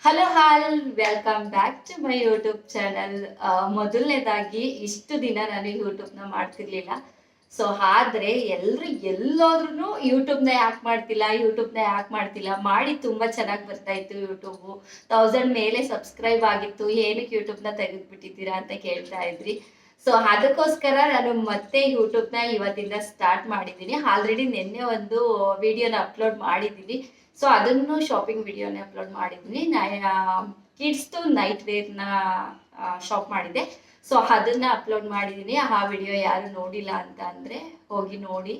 Hello all welcome back to my YouTube channel. ಮೊದಲನೇದಾಗಿ ಇಷ್ಟು ದಿನ ನಾನು ಯೂಟ್ಯೂಬ್ನ ಮಾಡ್ತಿರ್ಲಿಲ್ಲ. ಸೊ ಆದ್ರೆ ಎಲ್ರು ಎಲ್ಲೋದ್ರೂ ಯೂಟ್ಯೂಬ್ನ ಯಾಕೆ ಮಾಡ್ತಿಲ್ಲ ಮಾಡಿ ತುಂಬಾ ಚೆನ್ನಾಗಿ ಬರ್ತಾ ಇತ್ತು. ಯೂಟ್ಯೂಬು 1000 ಮೇಲೆ ಸಬ್ಸ್ಕ್ರೈಬ್ ಆಗಿತ್ತು, ಏನಕ್ಕೆ ಯೂಟ್ಯೂಬ್ನ ತೆಗೆದ್ಬಿಟ್ಟಿದ್ದೀರಾ ಅಂತ ಕೇಳ್ತಾ ಇದ್ರಿ. ಸೊ ಅದಕ್ಕೋಸ್ಕರ ನಾನು ಮತ್ತೆ ಯೂಟ್ಯೂಬ್ನ ಇವತ್ತಿಂದ ಸ್ಟಾರ್ಟ್ ಮಾಡಿದ್ದೀನಿ. ಆಲ್ರೆಡಿ ನಿನ್ನೆ ಒಂದು ವಿಡಿಯೋನ ಅಪ್ಲೋಡ್ ಮಾಡಿದ್ದೀನಿ. ಸೊ ಅದನ್ನು ಶಾಪಿಂಗ್ ವಿಡಿಯೋನೇ ಅಪ್ಲೋಡ್ ಮಾಡಿದ್ದೀನಿ. ಕಿಡ್ಸ್ದು ನೈಟ್ ವೇರ್ನ ಶಾಪ್ ಮಾಡಿದೆ. ಸೊ ಅದನ್ನ ಅಪ್ಲೋಡ್ ಮಾಡಿದ್ದೀನಿ. ಆ ವಿಡಿಯೋ ಯಾರು ನೋಡಿಲ್ಲ ಅಂತ ಅಂದರೆ ಹೋಗಿ ನೋಡಿ.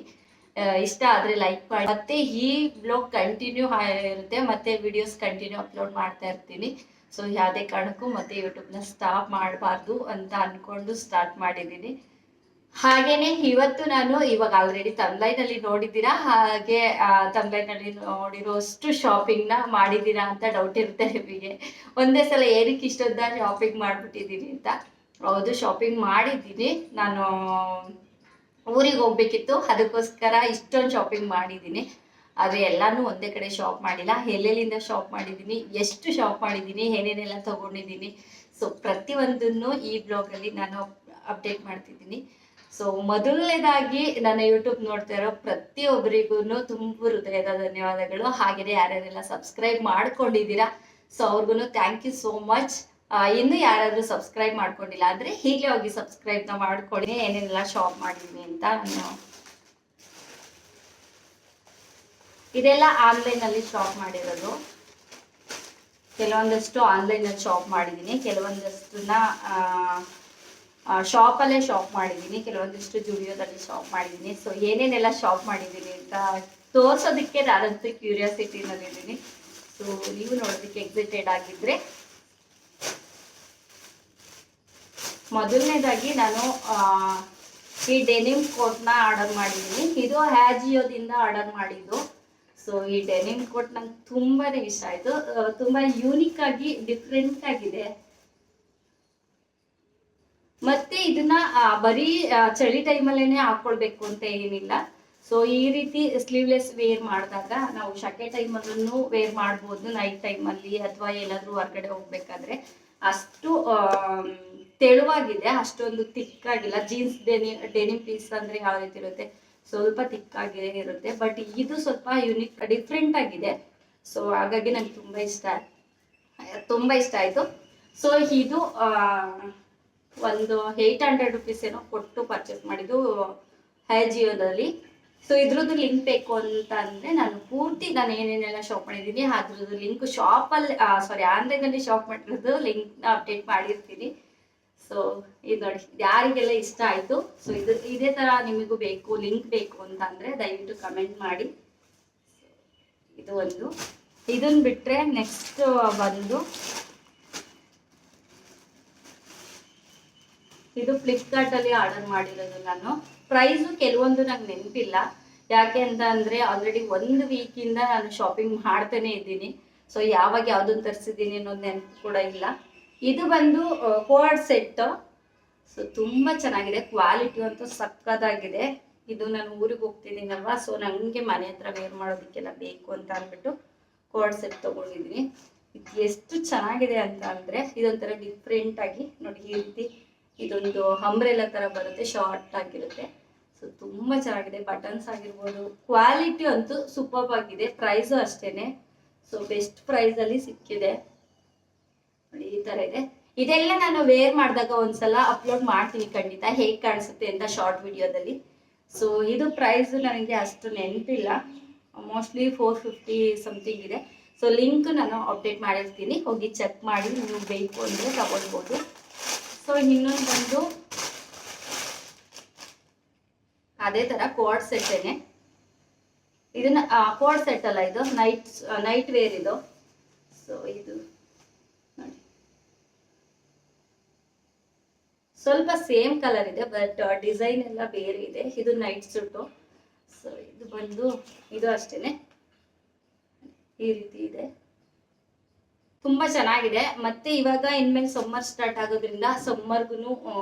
ಇಷ್ಟ ಆದರೆ ಲೈಕ್ ಮಾಡಿ. ಮತ್ತೆ ಈ ಬ್ಲಾಗ್ ಕಂಟಿನ್ಯೂ ಇರುತ್ತೆ, ಮತ್ತೆ ವಿಡಿಯೋಸ್ ಕಂಟಿನ್ಯೂ ಅಪ್ಲೋಡ್ ಮಾಡ್ತಾ ಇರ್ತೀನಿ. ಸೊ ಯಾವುದೇ ಕಾರಣಕ್ಕೂ ಮತ್ತೆ ಯೂಟ್ಯೂಬ್ನ ಸ್ಟಾಪ್ ಮಾಡಬಾರ್ದು ಅಂತ ಅಂದ್ಕೊಂಡು ಸ್ಟಾರ್ಟ್ ಮಾಡಿದ್ದೀನಿ. ಹಾಗೇನೆ ಇವತ್ತು ನಾನು ಇವಾಗ ಆಲ್ರೆಡಿ ತಮ್ಲೈನಲ್ಲಿ ನೋಡಿದ್ದೀರಾ, ಹಾಗೆ ತಮ್ಲೈನಲ್ಲಿ ನೋಡಿರೋಷ್ಟು ಶಾಪಿಂಗ್ನ ಮಾಡಿದ್ದೀರಾ ಅಂತ ಡೌಟ್ ಇರುತ್ತೆ ನಿಮಗೆ. ಒಂದೇ ಸಲ ಏನಕ್ಕೆ ಇಷ್ಟೊಂದ ಶಾಪಿಂಗ್ ಮಾಡಿಬಿಟ್ಟಿದ್ದೀನಿ ಅಂತ. ಹೌದು, ಶಾಪಿಂಗ್ ಮಾಡಿದ್ದೀನಿ. ನಾನು ಊರಿಗೆ ಹೋಗ್ಬೇಕಿತ್ತು, ಅದಕ್ಕೋಸ್ಕರ ಇಷ್ಟೊಂದು ಶಾಪಿಂಗ್ ಮಾಡಿದ್ದೀನಿ. ಆದರೆ ಎಲ್ಲಾನು ಒಂದೇ ಕಡೆ ಶಾಪ್ ಮಾಡಿಲ್ಲ. ಎಲ್ಲೆಲ್ಲಿಂದ ಶಾಪ್ ಮಾಡಿದ್ದೀನಿ, ಎಷ್ಟು ಶಾಪ್ ಮಾಡಿದ್ದೀನಿ, ಏನೇನೆಲ್ಲ ತೊಗೊಂಡಿದ್ದೀನಿ, ಸೊ ಪ್ರತಿಯೊಂದನ್ನು ಈ ಬ್ಲಾಗಲ್ಲಿ ನಾನು ಅಪ್ಡೇಟ್ ಮಾಡ್ತಿದ್ದೀನಿ. ಸೊ ಮೊದಲನೇದಾಗಿ ನನ್ನ ಯೂಟ್ಯೂಬ್ ನೋಡ್ತಾ ಇರೋ ಪ್ರತಿಯೊಬ್ಬರಿಗೂ ತುಂಬ ಹೃದಯದ ಧನ್ಯವಾದಗಳು. ಹಾಗೆಯೇ ಯಾರ್ಯಾರೆಲ್ಲ ಸಬ್ಸ್ಕ್ರೈಬ್ ಮಾಡ್ಕೊಂಡಿದ್ದೀರಾ, ಸೊ ಅವ್ರಿಗೂ ಥ್ಯಾಂಕ್ ಯು ಸೋ ಮಚ್. ಇನ್ನು ಯಾರಾದರೂ ಸಬ್ಸ್ಕ್ರೈಬ್ ಮಾಡ್ಕೊಂಡಿಲ್ಲ ಅಂದರೆ ಹೀಗೆ ಹೋಗಿ ಸಬ್ಸ್ಕ್ರೈಬ್ನ ಮಾಡ್ಕೊಳ್ಳಿ. ಏನೇನೆಲ್ಲ ಶಾಪ್ ಮಾಡಿದ್ದೀನಿ ಅಂತ ನಾನು ಇದೆಲ್ಲ ಆನ್ಲೈನಲ್ಲಿ ಶಾಪ್ ಮಾಡಿರೋದು. ಕೆಲವೊಂದಷ್ಟು ಆನ್ಲೈನಲ್ಲಿ ಶಾಪ್ ಮಾಡಿದ್ದೀನಿ, ಕೆಲವೊಂದಷ್ಟನ್ನ ಶಾಪಲ್ಲೇ ಶಾಪ್ ಮಾಡಿದ್ದೀನಿ, ಕೆಲವೊಂದಿಷ್ಟು ಜುಡಿಯೋದಲ್ಲಿ ಶಾಪ್ ಮಾಡಿದ್ದೀನಿ. ಸೊ ಏನೇನೆಲ್ಲ ಶಾಪ್ ಮಾಡಿದ್ದೀನಿ ಅಂತ ತೋರ್ಸೋದಕ್ಕೆ ನಾನಂತೂ ಕ್ಯೂರಿಯಾಸಿಟಿನಲ್ಲಿದ್ದೀನಿ. ಸೊ ನೀವು ನೋಡೋದಕ್ಕೆ ಎಕ್ಸೈಟೆಡ್ ಆಗಿದ್ರೆ ಮೊದಲನೇದಾಗಿ ನಾನು ಈ ಡೆನಿಮ್ ಕೋಟ್ನ ಆರ್ಡರ್ ಮಾಡಿದ್ದೀನಿ. ಇದು ಹ್ಯಾಜಿಯೋದಿಂದ ಆರ್ಡರ್ ಮಾಡಿದ್ದು. ಸೊ ಈ ಡೆನಿಮ್ ಕೋಟ್ ನಂಗೆ ತುಂಬಾ ಇಷ್ಟ ಆಯಿತು. ತುಂಬ ಯೂನಿಕ್ ಆಗಿ ಡಿಫ್ರೆಂಟ್ ಆಗಿದೆ. ಮತ್ತೆ ಇದನ್ನ ಬರೀ ಚಳಿ ಟೈಮಲ್ಲೇನೆ ಹಾಕೊಳ್ಬೇಕು ಅಂತ ಏನಿಲ್ಲ. ಸೊ ಈ ರೀತಿ ಸ್ಲೀವ್ಲೆಸ್ ವೇರ್ ಮಾಡಿದಾಗ ನಾವು ಶಕೆ ಟೈಮಲ್ಲೂ ವೇರ್ ಮಾಡ್ಬೋದು, ನೈಟ್ ಟೈಮಲ್ಲಿ ಅಥವಾ ಎಲ್ಲಾದ್ರೂ ಹೊರಗಡೆ ಹೋಗ್ಬೇಕಾದ್ರೆ. ಅಷ್ಟು ತೆಳುವಾಗಿದೆ, ಅಷ್ಟೊಂದು ತಿಕ್ಕಾಗಿಲ್ಲ. ಜೀನ್ಸ್ ಡೆನಿಮ್ ಪೀಸ್ ಅಂದ್ರೆ ಯಾವ ರೀತಿ ಇರುತ್ತೆ, ಸ್ವಲ್ಪ ತಿಕ್ಕಾಗಿ ಇರುತ್ತೆ. ಬಟ್ ಇದು ಸ್ವಲ್ಪ ಯೂನಿಕ್ ಡಿಫ್ರೆಂಟ್ ಆಗಿದೆ. ಸೊ ಹಾಗಾಗಿ ನಂಗೆ ತುಂಬ ಇಷ್ಟ ಆಯಿತು. ಸೊ ಇದು ಒಂದು 800 ರುಪೀಸ್ ಏನೋ ಕೊಟ್ಟು ಪರ್ಚೇಸ್ ಮಾಡಿದ್ದು ಹ್ಯಾಜಿಯೋದಲ್ಲಿ. ಸೊ ಇದ್ರದ್ದು ಲಿಂಕ್ ಬೇಕು ಅಂತ ಅಂದರೆ ನಾನು ಏನೇನೆಲ್ಲ ಶಾಪ್ ಮಾಡಿದ್ದೀನಿ ಅದ್ರದ್ದು ಲಿಂಕ್ ಶಾಪಲ್ಲಿ ಆನ್ಲೈನಲ್ಲಿ ಶಾಪ್ ಮಾಡಿರೋದು ಲಿಂಕ್ನ ಅಪ್ಡೇಟ್ ಮಾಡಿರ್ತೀನಿ. ಸೊ ಇದು ನೋಡಿ, ಯಾರಿಗೆಲ್ಲ ಇಷ್ಟ ಆಯಿತು, ಸೊ ಇದೇ ಥರ ನಿಮಗೂ ಬೇಕು, ಲಿಂಕ್ ಬೇಕು ಅಂತ ಅಂದರೆ ದಯವಿಟ್ಟು ಕಮೆಂಟ್ ಮಾಡಿ. ಇದು ಒಂದು. ಇದನ್ನು ಬಿಟ್ಟರೆ ನೆಕ್ಸ್ಟ್ ಬಂದು ಇದು ಫ್ಲಿಪ್ಕಾರ್ಟಲ್ಲಿ ಆರ್ಡರ್ ಮಾಡಿರೋದು. ನಾನು ಪ್ರೈಸು ಕೆಲವೊಂದು ನಂಗೆ ನೆನಪಿಲ್ಲ, ಯಾಕೆ ಅಂತ ಅಂದರೆ ಆಲ್ರೆಡಿ 1 ವೀಕಿಂದ ನಾನು ಶಾಪಿಂಗ್ ಮಾಡ್ತಾನೆ ಇದ್ದೀನಿ. ಸೊ ಯಾವಾಗ ಯಾವುದನ್ನು ತರಿಸಿದ್ದೀನಿ ಅನ್ನೋದು ನೆನಪು ಕೂಡ ಇಲ್ಲ. ಇದು ಬಂದು ಕೋಡ್ ಸೆಟ್. ಸೊ ತುಂಬ ಚೆನ್ನಾಗಿದೆ, ಕ್ವಾಲಿಟಿ ಅಂತೂ ಸಕ್ಕತ್ತಾಗಿದೆ. ಇದು ನಾನು ಊರಿಗೆ ಹೋಗ್ತಿದ್ದೀನಲ್ವಾ, ಸೊ ನನಗೆ ಮನೆ ಹತ್ರ ವೇರ್ ಮಾಡೋದಕ್ಕೆಲ್ಲ ಬೇಕು ಅಂತ ಅಂದ್ಬಿಟ್ಟು ಕೋಡ್ ಸೆಟ್ ತೊಗೊಂಡಿದ್ದೀನಿ. ಇದು ಎಷ್ಟು ಚೆನ್ನಾಗಿದೆ ಅಂತ ಅಂದರೆ ಇದೊಂಥರ ಡಿಫ್ರೆಂಟಾಗಿ ನೋಡಿ, ಈ ರೀತಿ ಇದೊಂದು ಅಂಬ್ರೆಲಾ ಥರ ಬರುತ್ತೆ, ಶಾರ್ಟ್ ಆಗಿರುತ್ತೆ. ಸೊ ತುಂಬ ಚೆನ್ನಾಗಿದೆ. ಬಟನ್ಸ್ ಆಗಿರ್ಬೋದು, ಕ್ವಾಲಿಟಿ ಅಂತೂ ಸೂಪರ್ ಆಗಿದೆ. ಪ್ರೈಸು ಅಷ್ಟೇ, ಸೊ ಬೆಸ್ಟ್ ಪ್ರೈಸಲ್ಲಿ ಸಿಕ್ಕಿದೆ ನೋಡಿ. ಈ ಥರ ಇದೆ. ಇದೆಲ್ಲ ನಾನು ವೇರ್ ಮಾಡಿದಾಗ ಒಂದ್ಸಲ ಅಪ್ಲೋಡ್ ಮಾಡ್ತೀನಿ ಖಂಡಿತ, ಹೇಗೆ ಕಾಣಿಸುತ್ತೆ ಅಂತ ಶಾರ್ಟ್ ವಿಡಿಯೋದಲ್ಲಿ. ಸೊ ಇದು ಪ್ರೈಸು ನನಗೆ ಅಷ್ಟು ನೆನಪಿಲ್ಲ, ಮೋಸ್ಟ್ಲಿ 450 ಸಮಥಿಂಗ್ ಇದೆ. ಸೊ ಲಿಂಕ್ ನಾನು ಅಪ್ಡೇಟ್ ಮಾಡಿರ್ತೀನಿ, ಹೋಗಿ ಚೆಕ್ ಮಾಡಿ, ನೀವು ಬೇಕು ಅಂದರೆ ತಗೊಳ್ಬೋದು. ಸೊ ಇನ್ನೊಂದು ಬಂದು ಅದೇ ಥರ ಕೋಡ್ ಸೆಟ್ಟೇನೆ. ಇದನ್ನ ಕೋಡ್ ಸೆಟ್ ಅಲ್ಲ, ಇದು ನೈಟ್ ವೇರ್ ಇದು. ಸೊ ಇದು ನೋಡಿ, ಸ್ವಲ್ಪ ಸೇಮ್ ಕಲರ್ ಇದೆ, ಬಟ್ ಡಿಸೈನ್ ಎಲ್ಲ ಬೇರೆ ಇದೆ. ಇದು ನೈಟ್ ಸೂಟು. ಸೊ ಇದು ಬಂದು ಇದು ಅಷ್ಟೇನೆ, ಈ ರೀತಿ ಇದೆ. ತುಂಬ ಚೆನ್ನಾಗಿದೆ. ಮತ್ತೆ ಇವಾಗ ಇನ್ಮೇಲೆ ಸಮ್ಮರ್ ಸ್ಟಾರ್ಟ್ ಆಗೋದ್ರಿಂದ ಸಮ್ಮರ್ಗೂ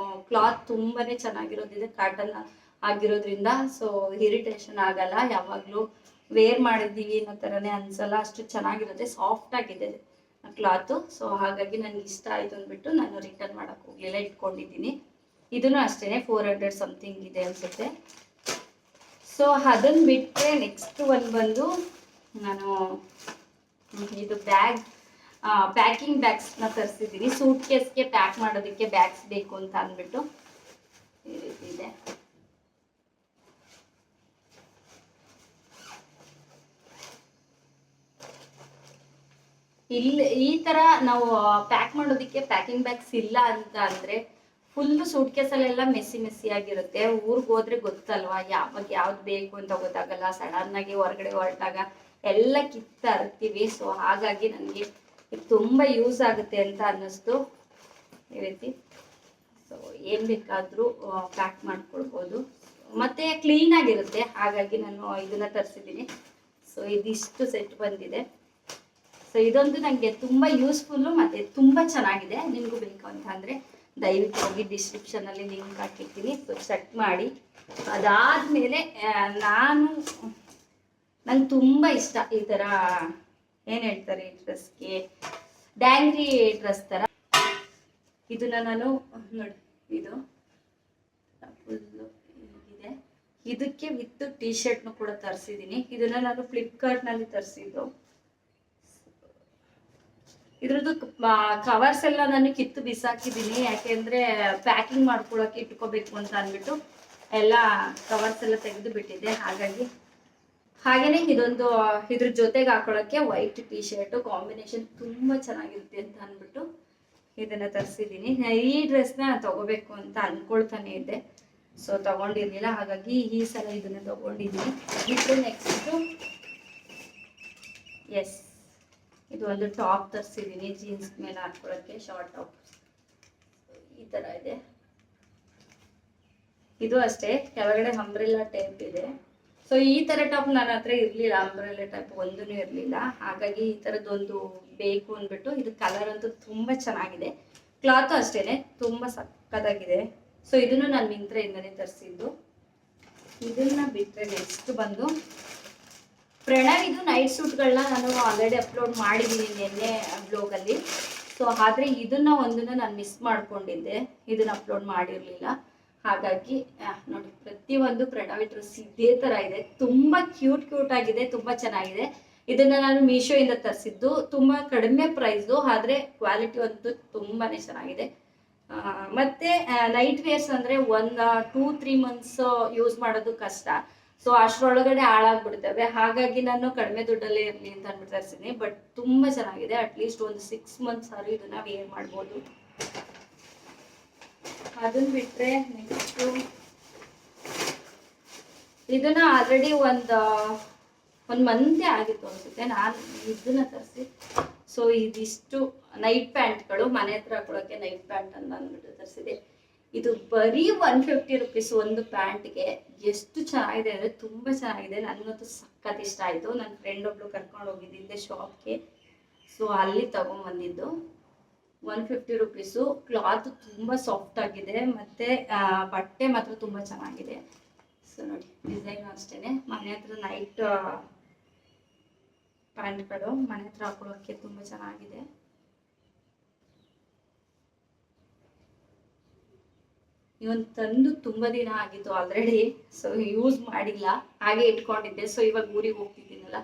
ಕ್ಲಾತ್ ತುಂಬಾನೇ ಚೆನ್ನಾಗಿರೋದಿದೆ, ಕಾಟನ್ ಆಗಿರೋದ್ರಿಂದ. ಸೊ ಇರಿಟೇಷನ್ ಆಗಲ್ಲ, ಯಾವಾಗಲೂ ವೇರ್ ಮಾಡಿದ್ದೀವಿ ಅನ್ನೋ ಥರನೇ ಅನ್ಸಲ್ಲ, ಅಷ್ಟು ಚೆನ್ನಾಗಿರುತ್ತೆ, ಸಾಫ್ಟ್ ಆಗಿದೆ. ಕ್ಲಾತು. ಸೊ ಹಾಗಾಗಿ ನನಗೆ ಇಷ್ಟ ಆಯಿತು ಅಂದ್ಬಿಟ್ಟು ನಾನು ರಿಟರ್ನ್ ಮಾಡೋಕ್ಕೆ ಹೋಗಲಿಲ್ಲ, ಇಟ್ಕೊಂಡಿದ್ದೀನಿ. ಇದನ್ನು ಅಷ್ಟೇ 400 ಸಮಥಿಂಗ್ ಇದೆ ಅನಿಸುತ್ತೆ. ಸೊ ಅದನ್ನು ಬಿಟ್ಟರೆ ನೆಕ್ಸ್ಟ್ ಒಂದು ಬಂದು ನಾನು ಇದು ಪ್ಯಾಕಿಂಗ್ ಬ್ಯಾಗ್ಸ್ನ ತರಿಸಿದ್ದೀನಿ. ಸೂಟ್ ಕೇಸ್ಗೆ ಪ್ಯಾಕ್ ಮಾಡೋದಕ್ಕೆ ಬ್ಯಾಗ್ಸ್ ಬೇಕು ಅಂತ ಅಂದ್ಬಿಟ್ಟು ಈ ರೀತಿ ಇದೆ. ಇಲ್ಲಿ ಈ ತರ ನಾವು ಪ್ಯಾಕ್ ಮಾಡೋದಕ್ಕೆ ಪ್ಯಾಕಿಂಗ್ ಬ್ಯಾಗ್ಸ್ ಇಲ್ಲ ಅಂತ ಅಂದ್ರೆ ಫುಲ್ ಸೂಟ್ ಕೇಸಲ್ಲೆಲ್ಲ ಮೆಸ್ಸಿ ಆಗಿರುತ್ತೆ. ಊರಿಗೆ ಹೋದ್ರೆ ಗೊತ್ತಲ್ವಾ ಯಾವಾಗ ಯಾವ್ದು ಬೇಕು ಅಂತ ಗೊತ್ತಾಗಲ್ಲ. ಸಡನ್ ಆಗಿ ಹೊರಗಡೆ ಹೊರಟಾಗ ಎಲ್ಲ ಕಿತ್ತಾ ಇರ್ತೀವಿ. ಸೊ ಹಾಗಾಗಿ ನನಗೆ ಇದು ತುಂಬ ಯೂಸ್ ಆಗುತ್ತೆ ಅಂತ ಅನ್ನಿಸ್ತು ಈ ರೀತಿ. ಸೊ ಏನು ಬೇಕಾದರೂ ಪ್ಯಾಕ್ ಮಾಡ್ಕೊಳ್ಬೋದು, ಮತ್ತೆ ಕ್ಲೀನ್ ಆಗಿರುತ್ತೆ. ಹಾಗಾಗಿ ನಾನು ಇದನ್ನ ತರಿಸಿದ್ದೀನಿ. ಸೊ ಇದಿಷ್ಟು ಸೆಟ್ ಬಂದಿದೆ. ಸೊ ಇದೊಂದು ನನಗೆ ತುಂಬ ಯೂಸ್ಫುಲ್ಲು ಮತ್ತು ತುಂಬ ಚೆನ್ನಾಗಿದೆ. ನಿಮಗೂ ಬೇಕು ಅಂತ ಅಂದರೆ ದಯವಿಟ್ಟು ಹೋಗಿ ಡಿಸ್ಕ್ರಿಪ್ಷನಲ್ಲಿ ಲಿಂಕ್ ಹಾಕಿರ್ತೀನಿ. ಸೊ ಚೆಕ್ ಮಾಡಿ. ಅದಾದಮೇಲೆ ನಂಗೆ ತುಂಬ ಇಷ್ಟ ಈ ಥರ ಏನು ಹೇಳ್ತಾರೆ ಈ ಡ್ರೆಸ್ಗೆ, ಡ್ಯಾಂಗ್ರಿ ಡ್ರೆಸ್ ಥರ. ಇದನ್ನ ನಾನು ನೋಡಿ, ಇದು ಫುಲ್ಲು ಇದೆ. ಇದಕ್ಕೆ ವಿತ್ ಟೀ ಶರ್ಟ್ನು ಕೂಡ ತರಿಸಿದ್ದೀನಿ. ಇದನ್ನ ನಾನು ಫ್ಲಿಪ್ಕಾರ್ಟ್ನಲ್ಲಿ ತರಿಸಿದ್ದು. ಇದ್ರದ್ದು ಕವರ್ಸ್ ಎಲ್ಲ ನಾನು ಕಿತ್ತು ಬಿಸಾಕಿದ್ದೀನಿ, ಯಾಕೆಂದರೆ ಪ್ಯಾಕಿಂಗ್ ಮಾಡ್ಕೊಳಕ್ಕೆ ಇಟ್ಕೋಬೇಕು ಅಂತ ಅಂದ್ಬಿಟ್ಟು ಎಲ್ಲ ಕವರ್ಸ್ ಎಲ್ಲ ತೆಗೆದು ಬಿಟ್ಟಿದ್ದೆ. ಹಾಗೇನೆ ಇದೊಂದು ಇದ್ರ ಜೊತೆಗೆ ಹಾಕೊಳ್ಳೋಕ್ಕೆ ವೈಟ್ ಟೀ ಶರ್ಟು ಕಾಂಬಿನೇಷನ್ ತುಂಬ ಚೆನ್ನಾಗಿರುತ್ತೆ ಅಂತ ಅಂದ್ಬಿಟ್ಟು ಇದನ್ನು ತರಿಸಿದ್ದೀನಿ. ಈ ಡ್ರೆಸ್ನ ತಗೋಬೇಕು ಅಂತ ಅಂದ್ಕೊಳ್ತಾನೆ ಇದ್ದೆ, ಸೊ ತಗೊಂಡಿರ್ಲಿಲ್ಲ. ಹಾಗಾಗಿ ಈ ಸಲ ಇದನ್ನು ತಗೊಂಡಿದ್ದೀನಿ. ಇದು ನೆಕ್ಸ್ಟು ಇದು ಒಂದು ಟಾಪ್ ತರಿಸಿದ್ದೀನಿ ಜೀನ್ಸ್ ಮೇಲೆ ಹಾಕೊಳ್ಳೋಕ್ಕೆ, ಶಾರ್ಟ್ ಟಾಪ್ ಈ ಥರ ಇದೆ. ಇದು ಅಷ್ಟೇ, ಕೆಳಗಡೆ ಅಂಬ್ರೆಲ್ಲಾ ಟೈಪ್ ಇದೆ. ಸೊ ಈ ಥರ ಟಾಪ್ ನನ್ನ ಹತ್ರ ಇರಲಿಲ್ಲ, ಅಂಬ್ರೆಲ್ಲಾ ಟೈಪ್ ಒಂದೂ ಇರಲಿಲ್ಲ. ಹಾಗಾಗಿ ಈ ಥರದ್ದೊಂದು ಬೇಕು ಅಂದ್ಬಿಟ್ಟು, ಇದು ಕಲರ್ ಅಂತೂ ತುಂಬ ಚೆನ್ನಾಗಿದೆ, ಕ್ಲಾತು ಅಷ್ಟೇ ತುಂಬ ಸಕ್ಕತ್ತಾಗಿದೆ. ಸೊ ಇದನ್ನು ನಾನು ಮಿಂತ್ರದಿಂದನೇ ತರಿಸಿದ್ದು. ಇದನ್ನು ಬಿಟ್ಟರೆ ನೆಕ್ಸ್ಟ್ ಬಂದು ಪ್ರಣವ್ ಇದು ನೈಟ್ ಸೂಟ್ಗಳನ್ನ ನಾನು ಆಲ್ರೆಡಿ ಅಪ್ಲೋಡ್ ಮಾಡಿದ್ದೀನಿ ನಿನ್ನೆ ಬ್ಲಾಗಲ್ಲಿ. ಸೊ ಆದರೆ ಇದನ್ನು ಒಂದನ್ನು ನಾನು ಮಿಸ್ ಮಾಡ್ಕೊಂಡಿದ್ದೆ, ಇದನ್ನು ಅಪ್ಲೋಡ್ ಮಾಡಿರಲಿಲ್ಲ. ಹಾಗಾಗಿ ನೋಡಿ, ಪ್ರತಿಯೊಂದು ಪ್ರಣವ್ ಡ್ರೆಸ್ ಇದೇ ಥರ ಇದೆ, ತುಂಬ ಕ್ಯೂಟ್ ಆಗಿದೆ, ತುಂಬ ಚೆನ್ನಾಗಿದೆ. ಇದನ್ನು ನಾನು ಮೀಶೋಯಿಂದ ತರಿಸಿದ್ದು, ತುಂಬ ಕಡಿಮೆ ಪ್ರೈಸು, ಆದರೆ ಕ್ವಾಲಿಟಿ ಅಂತೂ ತುಂಬಾ ಚೆನ್ನಾಗಿದೆ. ಮತ್ತು ನೈಟ್ ವೇರ್ಸ್ ಅಂದರೆ 1-2-3 ಮಂತ್ಸ್ ಯೂಸ್ ಮಾಡೋದು ಕಷ್ಟ. ಸೊ ಅಷ್ಟರೊಳಗಡೆ ಹಾಳಾಗ್ಬಿಡ್ತವೆ. ಹಾಗಾಗಿ ನಾನು ಕಡಿಮೆ ದುಡ್ಡಲ್ಲೇ ಇರಲಿ ಅಂತ ಅಂದ್ಬಿಟ್ಟು ತರಿಸಿದ್ದೀನಿ. ಬಟ್ ತುಂಬ ಚೆನ್ನಾಗಿದೆ. ಅಟ್ಲೀಸ್ಟ್ ಒಂದು 6 ಮಂತ್ಸ್ ಆದ್ರೂ ಇದನ್ನು ವೇರ್ ಮಾಡ್ಬೋದು. ಅದನ್ನು ಬಿಟ್ಟರೆ ನೆಕ್ಸ್ಟು ಇದನ್ನು ಆಲ್ರೆಡಿ ಒಂದು ಮಂತೇ ಆಗಿತ್ತು ಅನಿಸುತ್ತೆ ನಾನು ಇದನ್ನು ತರಿಸಿ. ಸೊ ಇದಿಷ್ಟು ನೈಟ್ ಪ್ಯಾಂಟ್ಗಳು, ಮನೆ ಹತ್ರ ಹಾಕೊಳ್ಳೋಕ್ಕೆ ನೈಟ್ ಪ್ಯಾಂಟ್ ಅಂತ ಅಂದ್ಬಿಟ್ಟು ತರಿಸಿದೆ. ಇದು ಬರೀ 150 ರುಪೀಸ್ ಒಂದು ಪ್ಯಾಂಟ್ಗೆ. ಎಷ್ಟು ಚೆನ್ನಾಗಿದೆ ಅಂದರೆ ತುಂಬ ಚೆನ್ನಾಗಿದೆ. ನನಗಂತೂ ಸಖತ್ ಇಷ್ಟ ಆಯಿತು. ನನ್ನ ಫ್ರೆಂಡ್ ಒಬ್ಳು ಕರ್ಕೊಂಡು ಹೋಗಿದ್ದಿದ್ದೆ ಶಾಪ್ಗೆ, ಸೊ ಅಲ್ಲಿ ತಗೊಂಬಂದಿದ್ದು. 150 ರುಪೀಸು. ಕ್ಲಾತ್ ತುಂಬ ಸಾಫ್ಟ್ ಆಗಿದೆ, ಮತ್ತು ಬಟ್ಟೆ ಮಾತ್ರ ತುಂಬ ಚೆನ್ನಾಗಿದೆ. ಸೊ ನೋಡಿ, ಡಿಸೈನ್ ಅಷ್ಟೇ. ಮನೆ ಹತ್ರ ನೈಟ್ ಪ್ಯಾಂಟ್ಗಳು ಮನೆ ಹತ್ರ ಹಾಕೊಳ್ಳೋಕ್ಕೆ ತುಂಬ ಚೆನ್ನಾಗಿದೆ. ಇವನ್ ತಂದು ತುಂಬ ದಿನ ಆಗಿತ್ತು ಆಲ್ರೆಡಿ, ಸೊ ಯೂಸ್ ಮಾಡಿಲ್ಲ, ಹಾಗೆ ಇಟ್ಕೊಂಡಿದ್ದೆ. ಸೊ ಇವಾಗ ಊರಿಗೆ ಹೋಗ್ತಿದ್ದೀನಲ್ಲ,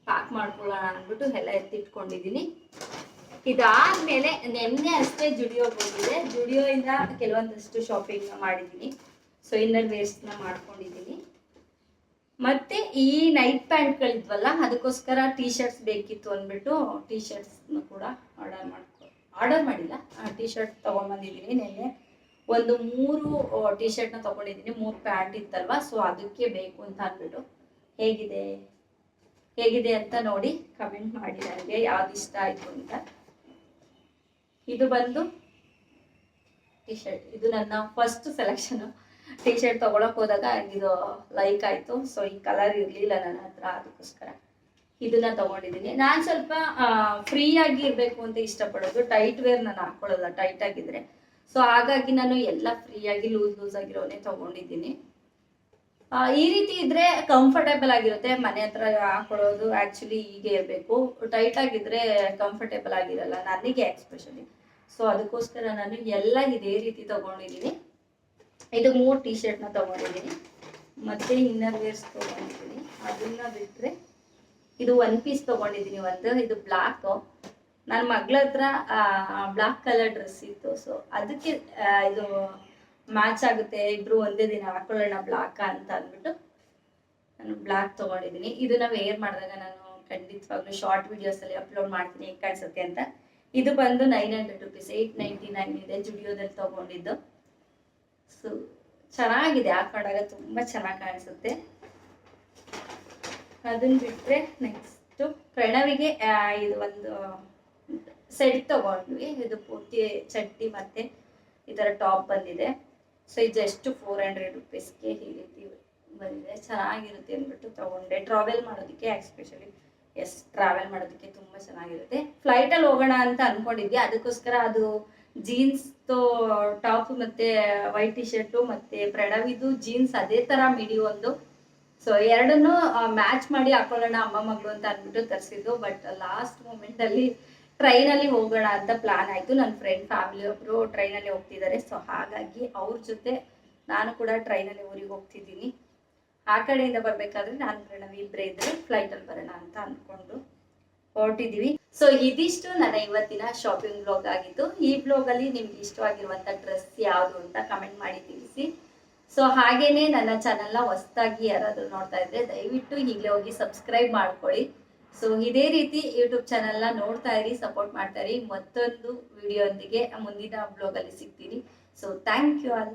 ಪ್ಯಾಕ್ ಮಾಡ್ಕೊಳ್ಳೋಣ ಅಂದ್ಬಿಟ್ಟು ಎಲ್ಲ ಎತ್ತಿಟ್ಕೊಂಡಿದ್ದೀನಿ. ಇದಾದ್ಮೇಲೆ ನೆನ್ನೆ ಅಷ್ಟೇ ಜುಡಿಯೋಗೆ ಹೋಗಿದ್ದೆ. ಜುಡಿಯೋಯಿಂದ ಕೆಲವೊಂದಷ್ಟು ಶಾಪಿಂಗ್ ಮಾಡಿದ್ದೀನಿ. ಸೊ ಇನ್ನರ್ ವೇರ್ಸ್ನ ಮಾಡ್ಕೊಂಡಿದ್ದೀನಿ. ಮತ್ತೆ ಈ ನೈಟ್ ಪ್ಯಾಂಟ್ಗಳಿದ್ವಲ್ಲ, ಅದಕ್ಕೋಸ್ಕರ ಟೀ ಶರ್ಟ್ಸ್ ಬೇಕಿತ್ತು ಅಂದ್ಬಿಟ್ಟು ಟೀ ಶರ್ಟ್ಸ್ನ ಕೂಡ ಆರ್ಡರ್ ಮಾಡಿಲ್ಲ, ಟೀ ಶರ್ಟ್ ತೊಗೊಂಡ್ಬಂದಿದ್ದೀನಿ. ನೆನ್ನೆ ಒಂದು 3 ಟೀ ಶರ್ಟ್ನ ತೊಗೊಂಡಿದ್ದೀನಿ, 3 ಪ್ಯಾಂಟ್ ಇತ್ತಲ್ವ. ಸೊ ಅದಕ್ಕೆ ಬೇಕು ಅಂತ ಅಂದ್ಬಿಟ್ಟು ಹೇಗಿದೆ ಅಂತ ನೋಡಿ ಕಮೆಂಟ್ ಮಾಡಿ ನನಗೆ ಯಾವ್ದು ಇಷ್ಟ ಆಯಿತು ಅಂತ. ಇದು ಬಂದು ಟೀ ಶರ್ಟ್. ಇದು ನನ್ನ ಫಸ್ಟ್ ಸೆಲೆಕ್ಷನು. ಟೀ ಶರ್ಟ್ ತೊಗೊಳಕ್ಕೆ ಹೋದಾಗ ಇದು ಲೈಕ್ ಆಯಿತು. ಸೊ ಈ ಕಲರ್ ಇರಲಿಲ್ಲ ನನ್ನ ಹತ್ರ, ಅದಕ್ಕೋಸ್ಕರ ಇದನ್ನ ತೊಗೊಂಡಿದ್ದೀನಿ. ನಾನು ಸ್ವಲ್ಪ ಫ್ರೀಯಾಗಿ ಇರಬೇಕು ಅಂತ ಇಷ್ಟಪಡೋದು. ಟೈಟ್ ವೇರ್ ನಾನು ಹಾಕ್ಕೊಳ್ಳೋಲ್ಲ ಟೈಟ್ ಆಗಿದ್ರೆ. ಸೊ ಹಾಗಾಗಿ ನಾನು ಎಲ್ಲ ಫ್ರೀಯಾಗಿ ಲೂಸ್ ಆಗಿರೋನೇ ತೊಗೊಂಡಿದ್ದೀನಿ. ಈ ರೀತಿ ಇದ್ರೆ ಕಂಫರ್ಟೇಬಲ್ ಆಗಿರುತ್ತೆ. ಮನೆ ಹತ್ರ ಹಾಕೊಳ್ಳೋದು ಆಕ್ಚುಲಿ ಹೀಗೆ ಇರಬೇಕು. ಟೈಟ್ ಆಗಿದ್ರೆ ಕಂಫರ್ಟೇಬಲ್ ಆಗಿರಲ್ಲ ನನಗೆ ಎಕ್ಸ್ಪೆಷಲಿ. ಸೊ ಅದಕ್ಕೋಸ್ಕರ ನಾನು ಎಲ್ಲ ಇದೇ ರೀತಿ ತಗೊಂಡಿದ್ದೀನಿ. ಇದು 3 ಟೀ ಶರ್ಟ್ನ ತಗೊಂಡಿದ್ದೀನಿ, ಮತ್ತೆ ಇನ್ನರ್ ವೇರ್ಸ್ ತಗೊಂಡಿದ್ದೀನಿ. ಅದನ್ನ ಬಿಟ್ರೆ ಇದು 1 ಪೀಸ್ ತಗೊಂಡಿದ್ದೀನಿ. ಇದು ಬ್ಲಾಕ್, ನನ್ನ ಮಗಳ ಹತ್ರ ಬ್ಲಾಕ್ ಕಲರ್ ಡ್ರೆಸ್ ಇತ್ತು. ಸೊ ಅದಕ್ಕೆ ಇದು ಮ್ಯಾಚ್ ಆಗುತ್ತೆ, ಇಬ್ರು ಒಂದೇ ದಿನ ಹಾಕೊಳ್ಳೋಣ ಬ್ಲಾಕ್ ಅಂತ ಅಂದ್ಬಿಟ್ಟು ನಾನು ಬ್ಲಾಕ್ ತಗೊಂಡಿದ್ದೀನಿ. ಇದನ್ನ ವೇರ್ ಮಾಡಿದಾಗ ನಾನು ಖಂಡಿತವಾಗ್ಲೂ ಶಾರ್ಟ್ ವಿಡಿಯೋಸ್ ಅಲ್ಲಿ ಅಪ್ಲೋಡ್ ಮಾಡ್ತೀನಿ ಹೇಗೆ ಕಾಣಿಸುತ್ತೆ ಅಂತ. ಇದು ಬಂದು 900 ರುಪೀಸ್, 899 ಇದೆ, ಜುಡಿಯೋದಲ್ಲಿ ತಗೊಂಡಿದ್ದು. ಸೊ ಚೆನ್ನಾಗಿದೆ, ಹಾಕೊಂಡಾಗ ತುಂಬಾ ಚೆನ್ನಾಗಿ ಕಾಣಿಸುತ್ತೆ. ಅದನ್ನ ಬಿಟ್ರೆ ನೆಕ್ಸ್ಟ್ ಪ್ರಣವಿಗೆ ಇದು ಒಂದು ಸೆಟ್ ತಗೊಂಡ್ವಿ. ಇದು ಪೂರ್ತಿ ಚಡ್ಡಿ ಮತ್ತೆ ಈ ತರ ಟಾಪ್ ಬಂದಿದೆ. ಸೊ ಇದು ಜಸ್ಟ್ 400 ರುಪೀಸ್ಗೆ ಈ ರೀತಿ ಬಂದಿದೆ, ಚೆನ್ನಾಗಿರುತ್ತೆ ಅಂದ್ಬಿಟ್ಟು ತಗೊಂಡೆ. ಟ್ರಾವೆಲ್ ಮಾಡೋದಕ್ಕೆ ಎಸ್ಪೆಷಲಿ ಟ್ರಾವೆಲ್ ಮಾಡೋದಕ್ಕೆ ತುಂಬಾ ಚೆನ್ನಾಗಿರುತ್ತೆ. ಫ್ಲೈಟಲ್ಲಿ ಹೋಗೋಣ ಅಂತ ಅನ್ಕೊಂಡಿದ್ವಿ, ಅದಕ್ಕೋಸ್ಕರ ಅದು ಜೀನ್ಸ್ ಟಾಪ್ ಮತ್ತೆ ವೈಟ್ ಟಿ ಶರ್ಟು ಮತ್ತೆ ಪ್ರಣವಿದು ಜೀನ್ಸ್ ಅದೇ ತರ ಮಿಡಿ ಒಂದು. ಸೊ ಎರಡನ್ನು ಮ್ಯಾಚ್ ಮಾಡಿ ಹಾಕೊಳ್ಳೋಣ ಅಮ್ಮ ಮಗಳು ಅಂತ ಅಂದ್ಬಿಟ್ಟು ತರಿಸಿದ್ದು. ಬಟ್ ಲಾಸ್ಟ್ ಮೂಮೆಂಟ್ ಅಲ್ಲಿ ಟ್ರೈನಲ್ಲಿ ಹೋಗೋಣ ಅಂತ ಪ್ಲಾನ್ ಆಯ್ತು. ನನ್ನ ಫ್ರೆಂಡ್ ಫ್ಯಾಮಿಲಿ ಒಬ್ರು ಟ್ರೈನಲ್ಲಿ ಹೋಗ್ತಿದ್ದಾರೆ. ಸೊ ಹಾಗಾಗಿ ಅವ್ರ ಜೊತೆ ನಾನು ಕೂಡ ಟ್ರೈನಲ್ಲಿ ಊರಿಗೆ ಹೋಗ್ತಿದ್ದೀನಿ. ಆ ಕಡೆಯಿಂದ ಬರ್ಬೇಕಾದ್ರೆ ನಾನು ಪ್ರಣವಿ ಇಬ್ಬರೇ ಇದ್ರೆ ಫ್ಲೈಟಲ್ಲಿ ಬರೋಣ ಅಂತ ಅಂದ್ಕೊಂಡು ಹೊರಟಿದೀವಿ. ಸೊ ಇದಿಷ್ಟು ನನ್ನ ಇವತ್ತಿನ ಶಾಪಿಂಗ್ ಬ್ಲಾಗ್ ಆಗಿತ್ತು. ಈ ಬ್ಲಾಗ್ ಅಲ್ಲಿ ನಿಮ್ಗೆ ಇಷ್ಟವಾಗಿರುವಂತ ಡ್ರೆಸ್ ಯಾವುದು ಅಂತ ಕಮೆಂಟ್ ಮಾಡಿ ತಿಳಿಸಿ. ಸೊ ಹಾಗೇನೆ ನನ್ನ ಚಾನೆಲ್ನ ಹೊಸದಾಗಿ ಯಾರಾದ್ರೂ ನೋಡ್ತಾ ಇದ್ರೆ ದಯವಿಟ್ಟು ಈಗಲೇ ಹೋಗಿ ಸಬ್ಸ್ಕ್ರೈಬ್ ಮಾಡ್ಕೊಳ್ಳಿ. ಸೊ ಇದೇ ರೀತಿ ಯೂಟ್ಯೂಬ್ ಚಾನೆಲ್ನ ನೋಡ್ತಾ ಇರಿ, ಸಪೋರ್ಟ್ ಮಾಡ್ತಾ ಇರಿ. ಮತ್ತೊಂದು ವಿಡಿಯೋ ಒಂದಿಗೆ ಮುಂದಿನ ಬ್ಲಾಗ್ ಅಲ್ಲಿ ಸಿಗ್ತೀನಿ. So thank you all.